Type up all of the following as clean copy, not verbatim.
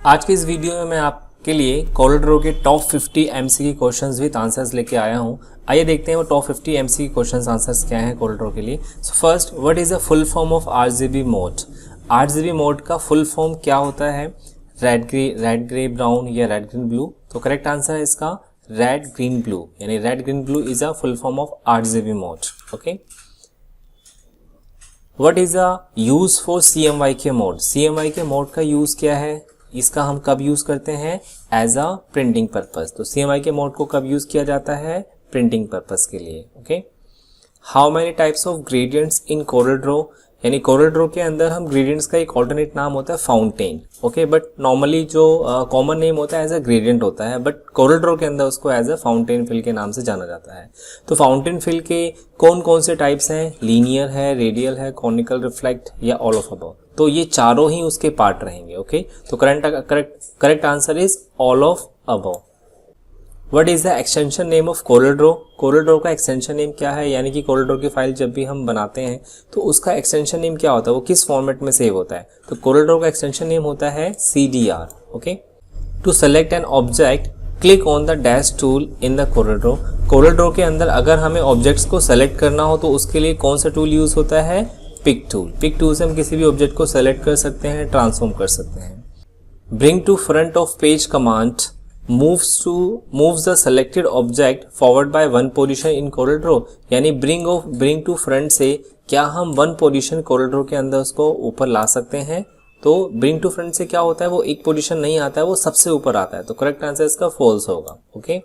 आज के इस वीडियो में मैं आपके लिए कोरलड्रॉ के top 50 MCQ questions with answers लेके आया हूं। आइए देखते हैं वो टॉप 50 एमसीक्यू क्वेश्चंस आंसर्स क्या हैं कोरलड्रॉ के लिए। So first, what is the full form of RGB mode? RGB mode का फुल फॉर्म क्या होता है? रेड ग्रे ब्राउन या रेड ग्रीन ब्लू। तो करेक्ट आंसर है इसका रेड ग्रीन ब्लू, यानी red green blue is a full form of RGB mode. Okay, what is the use for CMYK mode? CMYK mode का use क्या है? इसका हम कब यूज करते हैं? As a printing purpose. तो CMYK मोड को कब यूज किया जाता है? प्रिंटिंग पर्पस के लिए। Okay, how many types of gradients in CorelDRAW? यानी कोरलड्रॉ के अंदर हम ग्रेडियंट्स का एक ऑल्टरनेट नाम होता है फाउंटेन। ओके, बट नॉर्मली जो कॉमन नेम होता है एज अ ग्रेडियंट होता है, बट कोरलड्रॉ के अंदर उसको एज अ फाउंटेन फिल के नाम से जाना जाता है। तो फाउंटेन फिल के कौन कौन से टाइप्स हैं? लीनियर है, रेडियल है, कॉनिकल, रिफ्लेक्ट या ऑल ऑफ अबव। तो ये चारों ही उसके पार्ट रहेंगे। ओके, तो correct answer is all of above. What is the extension name of CorelDRAW? CorelDRAW का एक्सटेंशन नेम क्या है? यानी कि कोरलड्रॉ की फाइल जब भी हम बनाते हैं तो उसका एक्सटेंशन नेम क्या होता है, वो किस फॉर्मेट में सेव होता है? तो कोरलड्रॉ का एक्सटेंशन नेम होता है CDR। Okay, to select an object click on the dash tool in the CorelDRAW. CorelDRAW के अंदर अगर हमें ऑब्जेक्ट्स को सेलेक्ट करना हो तो उसके लिए कौन सा टूल यूज होता है? Pick tool. पिक टूल से हम किसी भी ऑब्जेक्ट को सेलेक्ट कर सकते हैं, ट्रांसफॉर्म कर सकते हैं। Bring to front of page command moves the selected object forward by one position in CorelDRAW। यानी bring to front से क्या हम one position CorelDRAW के अंदर उसको ऊपर ला सकते हैं? तो bring to front से क्या होता है, वो एक पोजीशन नहीं आता है, वो सबसे ऊपर आता है। तो करेक्ट आंसर इसका फॉल्स होगा। Okay,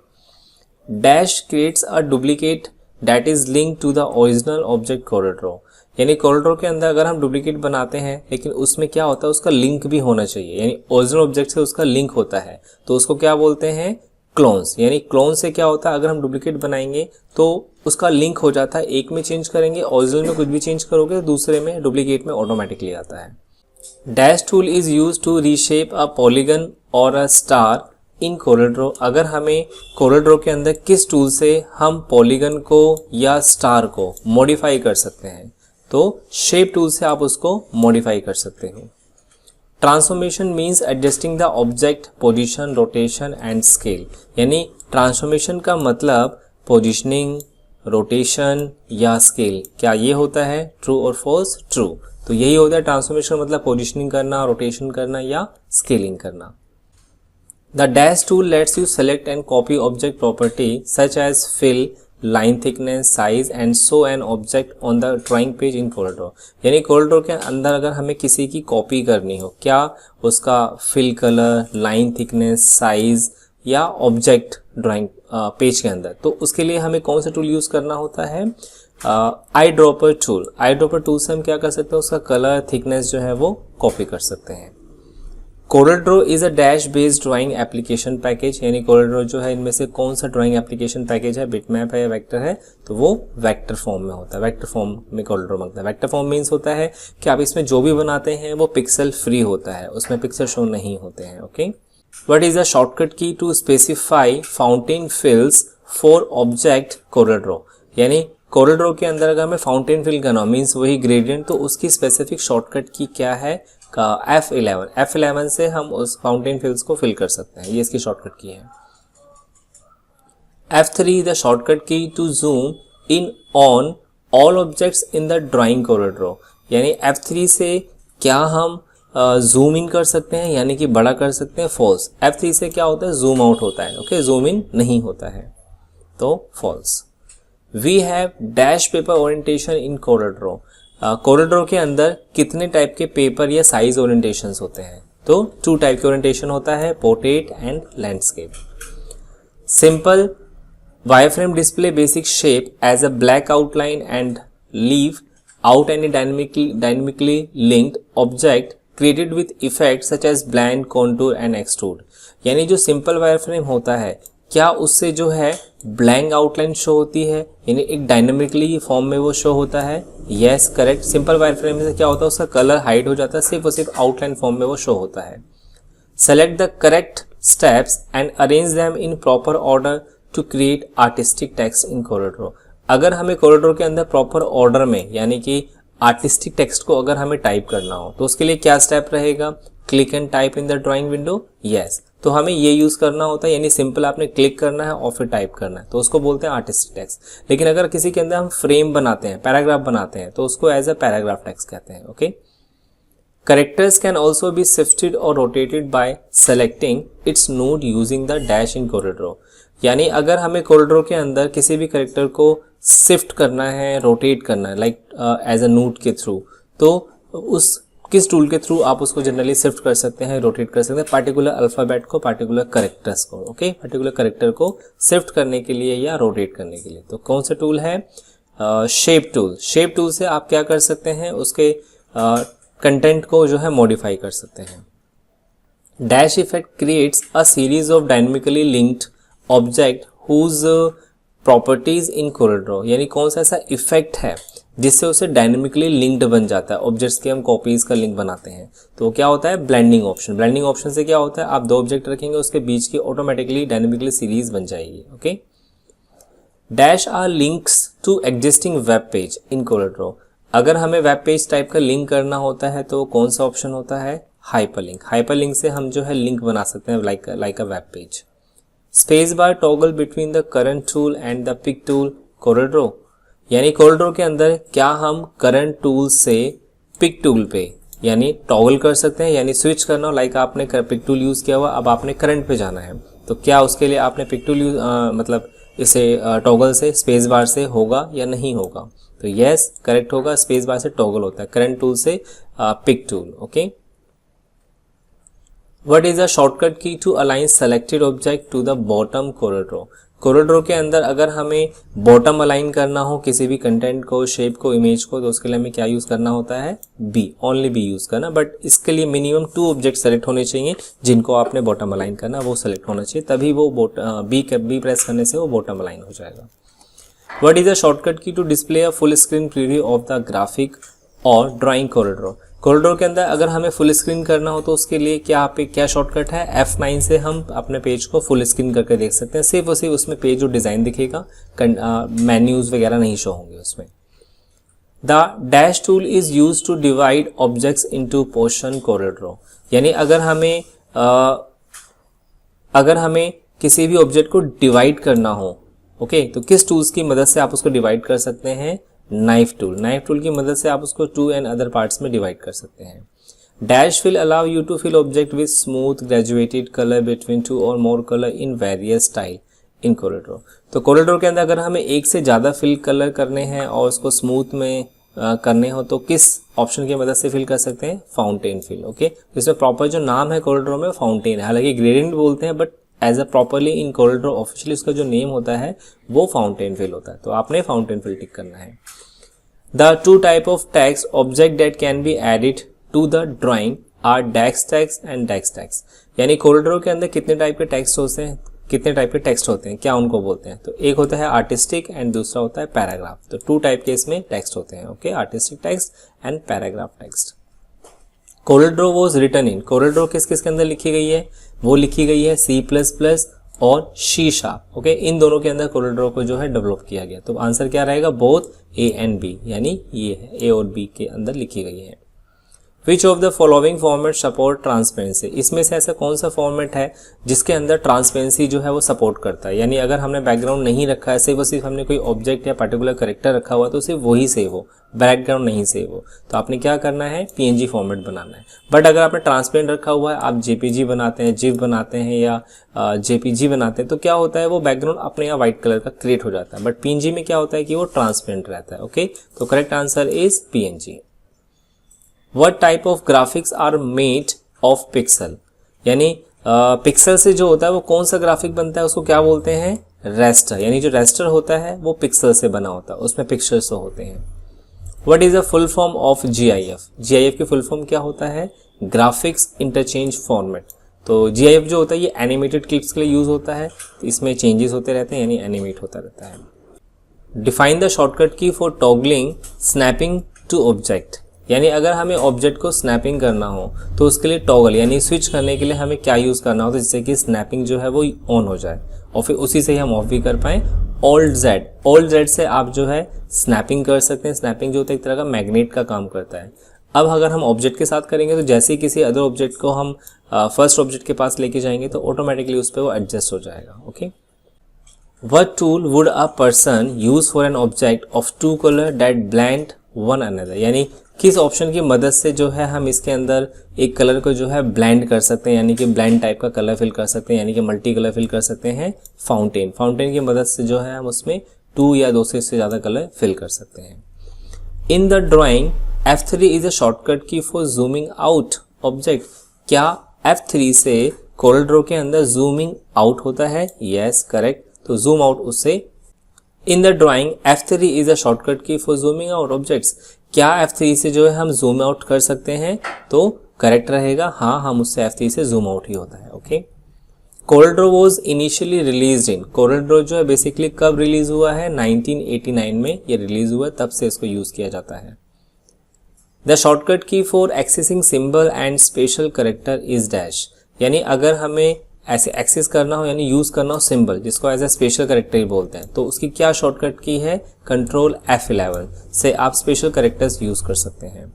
dash creates a duplicate that is link to the original object CorelDRAW। यानी कोरलड्रॉ के अंदर अगर हम डुप्लीकेट बनाते हैं लेकिन उसमें क्या होता है, उसका लिंक भी होना चाहिए, यानी ओरिजिनल ऑब्जेक्ट से उसका लिंक होता है, तो उसको क्या बोलते हैं? क्लोन्स। यानी क्लोन से क्या होता है, अगर हम डुप्लीकेट बनाएंगे तो उसका लिंक हो जाता है, एक में चेंज करेंगे ओरिजिनल में कुछ भी चेंज करोगे दूसरे में डुप्लीकेट में ऑटोमेटिकली आता है। Dash tool is use to reshape a polygon और अ स्टार इन कोरलड्रॉ। अगर हमें कोरलड्रॉ के अंदर किस टूल से हम पॉलीगन को या स्टार को मॉडिफाई कर सकते हैं? तो शेप टूल से आप उसको मॉडिफाई कर सकते हो। Transformation means adjusting the object position, rotation and scale. यानी ट्रांसफॉर्मेशन का मतलब पोजीशनिंग, रोटेशन या स्केल। क्या ये होता है? ट्रू और फॉल्स? ट्रू। तो यही होता है ट्रांसफॉर्मेशन मतलब पोजीशनिंग करना, रोटेशन करना या स्केलिंग करना। The dash tool lets you select and copy object property such as fill, line thickness, size and show an object on the drawing page in CorelDRAW. यानी कोरलड्रॉ के अंदर अगर हमें किसी की कॉपी करनी हो, क्या उसका fill colour, line thickness, size या ऑब्जेक्ट ड्राइंग पेज के अंदर, तो उसके लिए हमें कौन सा टूल यूज करना होता है? Eye dropper tool. Eye dropper tool से हम क्या कर सकते हैं, उसका कलर, थिकनेस जो है वो कॉपी कर सकते हैं। CorelDRAW is a dash based drawing application package. यानी कोरलड्रॉ जो है इनमें से कौन सा ड्राइंग एप्लीकेशन पैकेज है? बिटमैप है या वेक्टर है? तो वो वेक्टर फॉर्म में होता है। वेक्टर फॉर्म में कोरलड्रॉ मांगता है। वेक्टर फॉर्म मीन्स होता है कि आप इसमें जो भी बनाते हैं वो पिक्सल फ्री होता है, उसमें पिक्सल शो नहीं होते हैं। Okay, what is the shortcut key to specify fountain fills for object CorelDRAW? यानी कोरलड्रॉ के अंदर अगर हमें फाउंटेन फिल करना मीन्स वही ग्रेडियंट, तो उसकी स्पेसिफिक शॉर्टकट की क्या है? का F11 से हम उस फाउंटेन फिल्स को फिल कर सकते हैं, ये इसकी शॉर्टकट की है। F3 the shortcut key to zoom in on all objects in the drawing CorelDRAW. यानी F3 से क्या हम जूम इन कर सकते हैं, यानी कि बड़ा कर सकते हैं? फॉल्स। F3 से क्या होता है? जूम आउट होता है। ओके, जूम इन नहीं होता है, तो false. We have dash paper orientation in CorelDRAW. CorelDRAW के अंदर कितने टाइप के पेपर या साइज ओरिएंटेशंस होते हैं? तो 2 टाइप के ओरिएंटेशन होता है, portrait and landscape. Simple wireframe display basic shape as a black outline and leave out any dynamically linked object created with effect such as blend, contour and extrude. यानी जो simple wireframe होता है, क्या उससे जो है ब्लैंक आउटलाइन शो होती है, यानी एक डायनेमिकली फॉर्म में वो शो होता है? Yes, correct. सिंपल वायरफ्रेम से क्या होता है, उसका कलर हाइड हो जाता है, सिर्फ और सिर्फ आउटलाइन फॉर्म में वो शो होता है। Select the correct steps and arrange them in proper order to create artistic text in CorelDRAW. अगर हमें कोरलड्रॉ के अंदर प्रॉपर ऑर्डर में यानी कि आर्टिस्टिक टेक्स्ट को अगर हमें टाइप करना हो तो उसके लिए क्या स्टेप रहेगा? Click and type in the drawing window? Yes. तो हमें ये यूज करना होता है, यानी सिंपल आपने क्लिक करना है और फिर टाइप करना है, तो उसको बोलते हैं आर्टिस्टिक टेक्स्ट। लेकिन अगर किसी के अंदर हम फ्रेम बनाते हैं, पैराग्राफ बनाते हैं, तो उसको एज अ पैराग्राफ टेक्स्ट कहते हैं। Okay. Characters can also be shifted or rotated by selecting its node using the dash in CorelDRAW। यानी अगर हमें CorelDRAW के अंदर किसी भी करेक्टर को शिफ्ट करना है, रोटेट करना है, लाइक एज अ नोड के थ्रू, तो उस किस टूल के थ्रू आप उसको जनरली शिफ्ट कर सकते हैं, रोटेट कर सकते हैं, पार्टिकुलर अल्फाबेट को, पार्टिकुलर करेक्टर्स को। ओके, पार्टिकुलर करेक्टर को शिफ्ट करने के लिए या रोटेट करने के लिए। तो कौन सा टूल है? Shape tool. शेप टूल से आप क्या कर सकते हैं, उसके कंटेंट को जो है मॉडिफाई कर सकते हैं। Dash effect creates a series of dynamically linked object whose properties in CorelDRAW। यानी कौन सा ऐसा इफेक्ट है जिससे उसे डायनेमिकली लिंक्ड बन जाता है। ऑब्जेक्ट्स के हम कॉपीज का लिंक बनाते हैं, तो क्या होता है? Blending option. ब्लेंडिंग ऑप्शन से क्या होता है, आप दो ऑब्जेक्ट रखेंगे, उसके बीच की ऑटोमेटिकली डायनेमिकली सीरीज बन जाएगी। Okay. Dash are links to existing web page in CorelDRAW। अगर हमें वेब पेज टाइप का लिंक करना होता है तो कौन सा ऑप्शन होता है? हाइपरलिंक। हाइपरलिंक से हम जो है लिंक बना सकते हैं like a web page. Space bar toggle between the current tool and the pick tool CorelDRAW। यानी CorelDRAW के अंदर क्या हम करंट टूल से पिक टूल पे यानी टॉगल कर सकते हैं, यानी स्विच करना हो, लाइक आपने पिक टूल यूज किया हुआ, अब आपने करंट पे जाना है, तो क्या उसके लिए आपने पिक टूल मतलब इसे टॉगल से, स्पेस बार से होगा या नहीं होगा? तो यस, करेक्ट होगा, स्पेस बार से टॉगल होता है, करंट टूल से pick tool. Okay. What is a shortcut key to align selected object to the bottom CorelDRAW? CorelDRAW के अंदर अगर हमें बॉटम अलाइन करना हो किसी भी कंटेंट को, शेप को, इमेज को, तो उसके लिए हमें क्या यूज करना होता है? बी, ओनली बी यूज करना। बट इसके लिए मिनिमम 2 ऑब्जेक्ट सेलेक्ट होने चाहिए जिनको आपने बॉटम अलाइन करना, वो सेलेक्ट होना चाहिए, तभी वो बी प्रेस करने से वो बॉटम अलाइन हो जाएगा। What is a shortcut key to display a full screen preview of the graphic और drawing CorelDRAW? CorelDRAW के अंदर अगर हमें फुल स्क्रीन करना हो तो उसके लिए क्या शॉर्टकट है? F9 से हम अपने पेज को फुल स्क्रीन करके देख सकते हैं। सिर्फ और सिर्फ उसमें पेज और डिज़ाइन दिखेगा, मेन्यूज वगैरह नहीं शो होंगे उसमें। The dash tool is use to divide objects into portion CorelDRAW। यानी अगर हमें किसी भी ऑब्जेक्ट को डिवाइड करना हो, ओके, तो किस टूल्स की मदद से आप उसको डिवाइड कर सकते हैं? Knife tool. नाइफ टूल की मदद से आप उसको 2 एंड अदर पार्ट्स में डिवाइड कर सकते हैं। Dash will allow you to fill object with smooth graduated colour between 2 और more colour in various style in CorelDRAW। तो CorelDRAW के अंदर अगर हमें एक से ज़्यादा फिल कलर करने हैं और उसको स्मूथ में करने हो तो किस ऑप्शन की मदद से फिल कर सकते हैं? Fountain fill. ओके, इसमें प्रॉपर जो नाम है CorelDRAW में फाउंटेन है, हालांकि ग्रेडियंट बोलते हैं, but as a properly in CorelDRAW officially उसका जो नेम होता है वो फाउंटेन फिल होता है, तो आपने फाउंटेन फिल टिक करना है। The 2 type of text object that can be added to the drawing are decks text and decks text. यानी CorelDRAW के अंदर कितने टाइप के टेक्स्ट होते हैं, कितने टाइप के टेक्स्ट होते हैं, क्या उनको बोलते हैं? तो एक होता है आर्टिस्टिक एंड दूसरा होता है पैराग्राफ। तो 2 टाइप के इसमें टेक्स्ट होते हैं। Okay, artistic text and paragraph text. CorelDRAW was written in, CorelDRAW किस के अंदर लिखी गई है? वो लिखी गई है C++ और C#। ओके, इन दोनों के अंदर CorelDRAW को जो है डेवलप किया गया। तो आंसर क्या रहेगा? बोथ A एंड B, यानी ये है A और B के अंदर लिखी गई है। विच of the following format support transparency? इसमें से ऐसा कौन सा फॉर्मेट है जिसके अंदर ट्रांसपेरेंसी जो है वो सपोर्ट करता है? यानी अगर हमने बैकग्राउंड नहीं रखा है, सिर्फ हमने कोई ऑब्जेक्ट या पर्टिकुलर करेक्टर रखा हुआ तो सिर्फ वही सेव हो, बैकग्राउंड नहीं सेव हो, तो आपने क्या करना है? PNG फॉर्मेट बनाना है। बट अगर आपने ट्रांसपेरेंट रखा हुआ है, आप JPG बनाते हैं, GIF बनाते हैं या JPG बनाते हैं, तो क्या होता है? वो बैकग्राउंड अपने यहाँ व्हाइट कलर का क्रिएट हो जाता है। बट PNG में क्या होता है कि वो ट्रांसपेरेंट रहता है। ओके, तो correct answer is PNG। What type of graphics are made of pixel? यानी पिक्सल से जो होता है वो कौन सा ग्राफिक बनता है, उसको क्या बोलते हैं? रेस्टर। यानी जो रेस्टर होता है वो पिक्सल से बना होता है, उसमें पिक्चर्स होते हैं। What is the full form of GIF? GIF की फुल फॉर्म क्या होता है? Graphics interchange format. तो GIF जो होता है ये एनिमेटेड क्लिप्स के लिए यूज होता है, तो इसमें चेंजेस होते रहते हैं, यानी एनिमेट होता रहता है। Define the shortcut key for toggling snapping to object. यानी अगर हमें ऑब्जेक्ट को स्नैपिंग करना हो तो उसके लिए टॉगल यानी स्विच करने के लिए हमें क्या यूज़ करना होता है जिससे कि स्नैपिंग जो है वो ऑन हो जाए और फिर उसी से ही हम ऑफ भी कर पाएँ? Alt Z से आप जो है स्नैपिंग कर सकते हैं। स्नैपिंग जो होता है एक तरह का मैग्नेट का काम करता है। अब अगर हम ऑब्जेक्ट के साथ करेंगे तो जैसे ही किसी अदर ऑब्जेक्ट को हम फर्स्ट ऑब्जेक्ट के पास लेके जाएंगे तो ऑटोमेटिकली उस पर वो एडजस्ट हो जाएगा। Okay, What tool would a person use for an object of two color that blend one another? यानी किस ऑप्शन की मदद से जो है हम इसके अंदर एक कलर को जो है ब्लेंड कर सकते हैं, यानी कि ब्लेंड टाइप का कलर फिल कर सकते हैं, यानी कि मल्टी कलर फिल कर सकते हैं। फाउंटेन, फाउंटेन की मदद से जो है हम उसमें 2 या 2 से इससे ज़्यादा कलर फिल कर सकते हैं। इन the drawing F3 is a shortcut key for zooming out object. क्या F3 से कोरल ड्रॉ के अंदर जूमिंग आउट होता है? Yes, correct. तो जूम आउट उससे इन the drawing F3 is a shortcut key for zooming out objects. क्या F3 से जो है हम जूम आउट कर सकते हैं? तो करेक्ट रहेगा, हाँ, हम उससे F3 से जूम आउट ही होता है। Okay, Corel Draw was initially release in. Corel Draw जो है बेसिकली कब रिलीज हुआ है? 1989 में ये रिलीज हुआ, तब से इसको यूज किया जाता है। The shortcut key for accessing symbol and special character is dash. यानी अगर हमें ऐसे एक्सेस करना हो यानी यूज करना हो सिंबल, जिसको एज ए स्पेशल कैरेक्टर बोलते हैं, तो उसकी क्या शॉर्टकट की है? कंट्रोल F11 से आप स्पेशल कैरेक्टर्स यूज कर सकते हैं।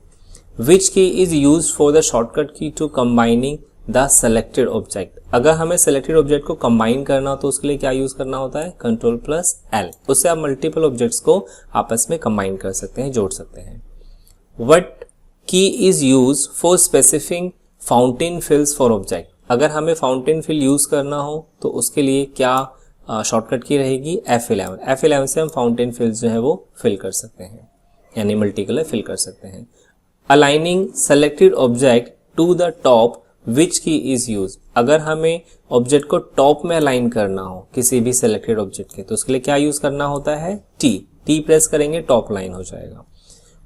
Which key is use for the shortcut key to combining the selected object. अगर हमें सेलेक्टेड ऑब्जेक्ट को कंबाइन करना हो तो उसके लिए क्या यूज करना होता है? Ctrl+L। उससे आप मल्टीपल ऑब्जेक्ट्स को आपस में कंबाइन कर सकते हैं, जोड़ सकते हैं। What key is use for specifying fountain fills for object. अगर हमें फाउंटेन फिल यूज करना हो तो उसके लिए क्या शॉर्टकट की रहेगी? F11। F11 से हम फाउंटेन फिल्स जो है वो फिल कर सकते हैं, यानी मल्टी कलर फिल कर सकते हैं। Aligning selected object to the top which key is use. अगर हमें ऑब्जेक्ट को टॉप में अलाइन करना हो किसी भी सेलेक्टेड ऑब्जेक्ट के, तो उसके लिए क्या यूज करना होता है? T प्रेस करेंगे, टॉप लाइन हो जाएगा।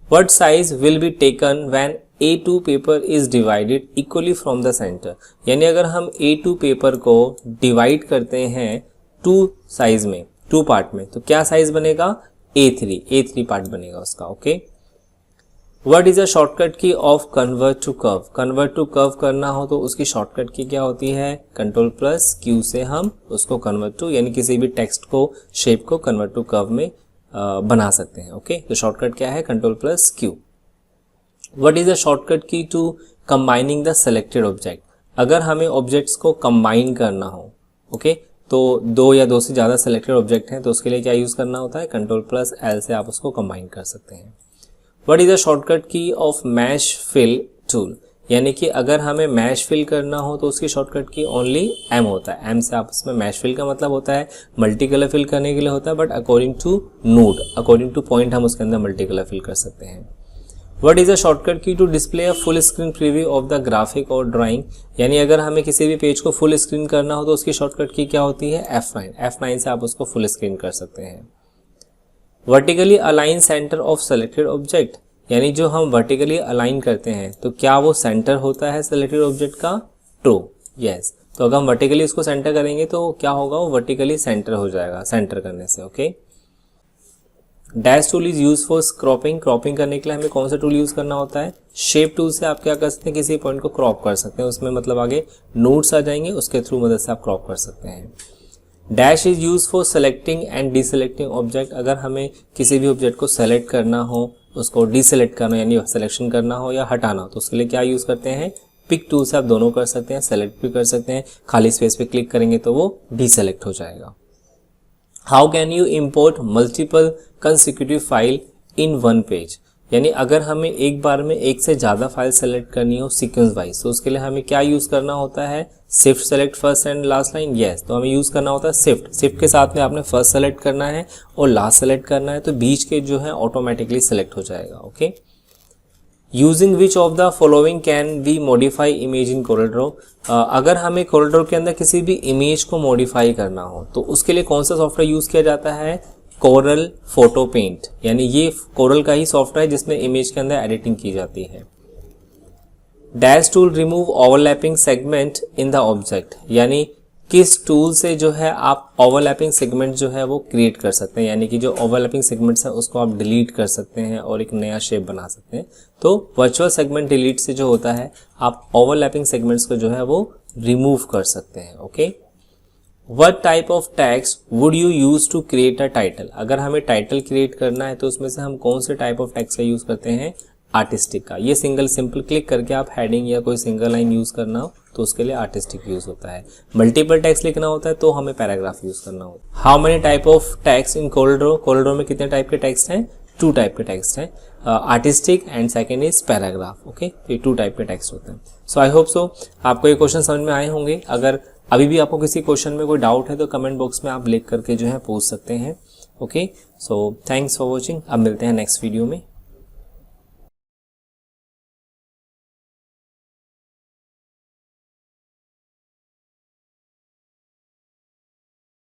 What size will be taken when A2 paper is divided equally from the center? यानी अगर हम A2 पेपर को डिवाइड करते हैं 2 साइज में, 2 पार्ट में, तो क्या साइज बनेगा? A3 पार्ट बनेगा उसका। Okay, What is a shortcut key of convert to curve? Convert to curve करना हो तो उसकी शॉर्टकट की क्या होती है? Ctrl+Q से हम उसको कन्वर्ट टू, यानी किसी भी टेक्स्ट को, शेप को कन्वर्ट टू कर्व में बना सकते हैं। ओके, तो शॉर्टकट क्या है? Ctrl+Q। What is the shortcut key to combining the selected object. अगर हमें ऑब्जेक्ट्स को कंबाइन करना हो, ओके, तो 2 या 2 से ज़्यादा सेलेक्टेड ऑब्जेक्ट हैं तो उसके लिए क्या यूज़ करना होता है? Ctrl+L से आप उसको कंबाइन कर सकते हैं। व्हाट इज द शॉर्टकट की ऑफ मैश फिल टूल। यानी कि अगर हमें मैश फिल करना हो तो उसकी शॉर्टकट की ओनली M होता है। M से आप इसमें मैश फिल का मतलब होता है मल्टी कलर फिल करने के लिए होता है, but according to node, according to point हम उसके अंदर मल्टी कलर फिल कर सकते हैं। What is the shortcut key to display a full screen preview of the graphic और ड्राइंग। यानी अगर हमें किसी भी पेज को फुल स्क्रीन करना हो तो उसकी शॉर्टकट की क्या होती है? F9 से आप उसको फुल स्क्रीन कर सकते हैं। Vertically align centre of selected object. यानी जो हम वर्टिकली अलाइन करते हैं तो क्या वो सेंटर होता है सेलेक्टेड ऑब्जेक्ट का? True, yes. तो अगर हम वर्टिकली इसको सेंटर करेंगे तो क्या होगा? वो वर्टिकली सेंटर हो जाएगा सेंटर करने से। Okay, dash tool is use for cropping. Cropping करने के लिए हमें कौन सा टूल यूज करना होता है? शेप टूल से आप क्या कर सकते हैं? किसी पॉइंट को क्रॉप कर सकते हैं, उसमें मतलब आगे नोट्स आ जाएंगे, उसके थ्रू मदद से आप क्रॉप कर सकते हैं। Dash is use for selecting and deselecting object. अगर हमें किसी भी ऑब्जेक्ट को सेलेक्ट करना हो, उसको डिसेलेक्ट करना यानी सिलेक्शन करना हो या हटाना हो, तो उसके लिए क्या यूज करते हैं? पिक टूल से आप दोनों कर सकते हैं, सेलेक्ट भी कर सकते हैं। खाली स्पेस पे क्लिक करेंगे तो वो डिसेलेक्ट हो जाएगा। How can you import multiple consecutive file in one page. यानी अगर हमें एक बार में एक से ज़्यादा फाइल सेलेक्ट करनी हो सीक्वेंस वाइज, तो उसके लिए हमें क्या यूज़ करना होता है? Shift select first and last line. Yes, तो हमें यूज़ करना होता है शिफ्ट। शिफ्ट के साथ में आपने फर्स्ट सेलेक्ट करना है और लास्ट सेलेक्ट करना है, तो बीच के जो है ऑटोमेटिकली सेलेक्ट हो जाएगा। Okay, using which of the following can we modify image in CorelDRAW. अगर हमें कोरल ड्रॉ के अंदर किसी भी इमेज को मॉडिफाई करना हो तो उसके लिए कौन सा सॉफ्टवेयर यूज़ किया जाता है? Corel photo paint. यानी ये कोरल का ही सॉफ्टवेयर है जिसमें इमेज के अंदर एडिटिंग की जाती है। Dash tool remove overlapping segment in the object. यानी किस टूल से जो है आप ओवरलैपिंग सेगमेंट जो है वो क्रिएट कर सकते हैं, यानी कि जो ओवरलैपिंग सेगमेंट्स है उसको आप डिलीट कर सकते हैं और एक नया शेप बना सकते हैं। तो वर्चुअल सेगमेंट डिलीट से जो होता है आप ओवरलैपिंग सेगमेंट्स को जो है वो रिमूव कर सकते हैं। Okay, what type of text would you use to create a title. अगर हमें टाइटल क्रिएट करना है तो उसमें से हम कौन से टाइप ऑफ टेक्स्ट का यूज करते हैं? आर्टिस्टिक का। ये सिंपल क्लिक करके आप हेडिंग या कोई सिंगल लाइन यूज़ करना हो तो उसके लिए आर्टिस्टिक यूज़ होता है। मल्टीपल टेक्स्ट लिखना होता है तो हमें पैराग्राफ यूज़ करना होता है। How many type of text in Corel Draw में कितने टाइप के टेक्स्ट हैं? 2 टाइप के टेक्स्ट हैं, artistic and second is paragraph. Okay, तो ये 2 टाइप के टेक्स्ट होते हैं। सो आई होप सो आपको ये क्वेश्चन समझ में आए होंगे। अगर अभी भी आपको किसी क्वेश्चन में कोई डाउट है तो कमेंट बॉक्स में आप लिख करके जो है पूछ सकते हैं। Okay, so thanks for watching. अब मिलते हैं नेक्स्ट वीडियो में।